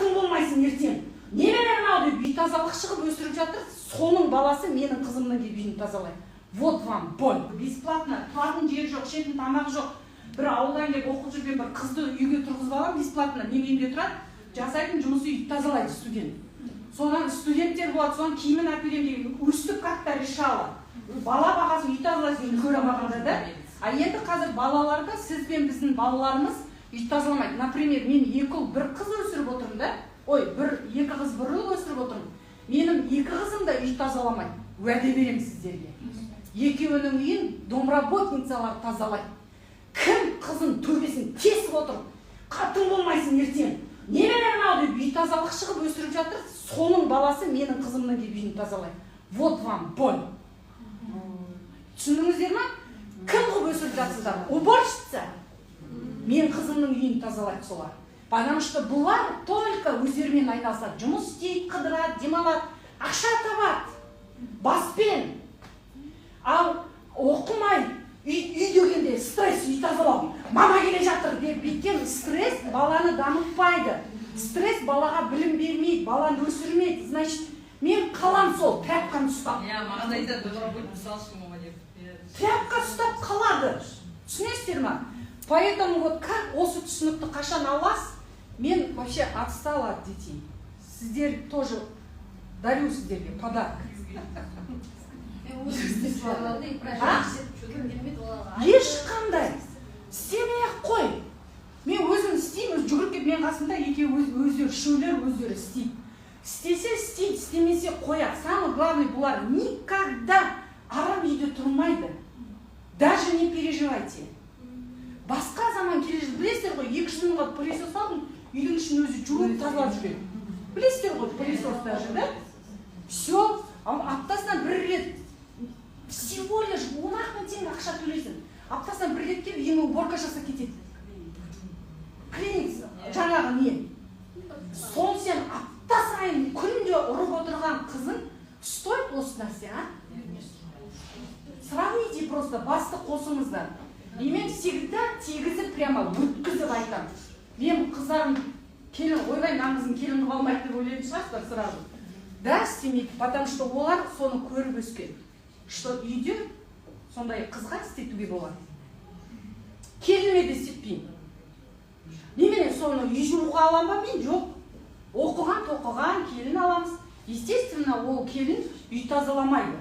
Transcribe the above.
Қатын болмайсың ертең. Немене мынау деп үй тазалық шығып өсіріп жатыр. Соның баласы менің қызымның келіп үйін тазалайды. Вот вам боль. Бесплатно. Тұратын жері жоқ, ішетін тамағы жоқ. Бір ауылдан келіп оқып жүрген бір қызды үйге тұрғызып алам, бесплатно. Менің үйімде тұрады. Жасайтын жұмысы үй тазалайды студент. Содан студенттер болады, соның киімін әперем деген өстіп қатта решала. Бала бағасын үй тазалайсың көре алмағанда да. А енді қазір балаларда сіз бен біздің балаларымыз үй тазаламайды. Например, мен екі ұл бір қыз өсіріп отырмын да. Ой, екі қыз бір ұл өсіріп отырмын. Менің екі қызым да үй тазаламайды. Уәде беремін сіздерге. Екеуінің үйін домработницалар тазалайды. Кім қызын төбесін тесіп отыр? Қатын болмайсың ертең. Немене мынау деп үй тазалық шығып өсіріп жатыр. Соның баласы менің қызымның келіп үйін тазалайды. Вот вам боль. Түсіндіңіздер ме? Кім қылып өсіріп жатсыздар? Уборщица. Мен қызымның үйін тазалайды солар. Потому что бұлар только өздерімен айналысады. Жұмыс істейді, қыдырады, демалады, ақша табады. Баспен. Ал оқымай, үй дегенде стресс, үй тазалау. Мама келе жатыр деп біткен стресс баланы дамытпайды. Стресс балаға білім бермейді, баланы өсірмейді. Значит, мен қалам сол тряпканы ұстап. Маған айтады, добровольно салшы мама деп. Тряпка ұстап қалады. Түсінесіздер ме? Поэтому вот как осы түсінікті қашан аласыз? Мен вообще отстала от детей. Сіздер тоже дарю сіздерге подарок. Ешқандай істемей-ақ қой. Мен өзім істеймін, жүгіріп келіп мен қасымда екеуі өздері үшеулер өздері істейді. Істесе істейді, істемесе қояды. Самый главный бұлар никогда арам үйде тұрмайды. Даже не переживайте. Басқа заман келе жатыр. Білесіздер ғой, 200 мыңға пылесос алдым, үйдің ішін өзі жуып тазалап жүрген. Білесіздер ғой, пылесос даже, да? Все, аптасынан бір рет, всего лишь 10 мың теңге ақша төлейсің. Аптасынан бір рет келіп, үйіңе уборка жасап кетеді. Клиникс, жаңағы не? Сон сен апта сайын күнде ұрып отырған қызың стоит осы нәрсе, а? Сравните просто, басты қосыңыздар. И мен всегда тегізіп прямо бүткізіп айтам. Мен қыздарым келін, ойлаймын, аңызын келін қылып алмайды деп ойлайтын шығарсыздар сразу. Да, істемейді, потому что олар соны көріп өскен. Что үйде сондай қызға істетуге болады. Келіме де істетпеймін. Немене соны үй жууға аламын ба? Мен жоқ. Оқыған, тоқыған келін аламыз. Естественно, ол келін үй тазаламайды.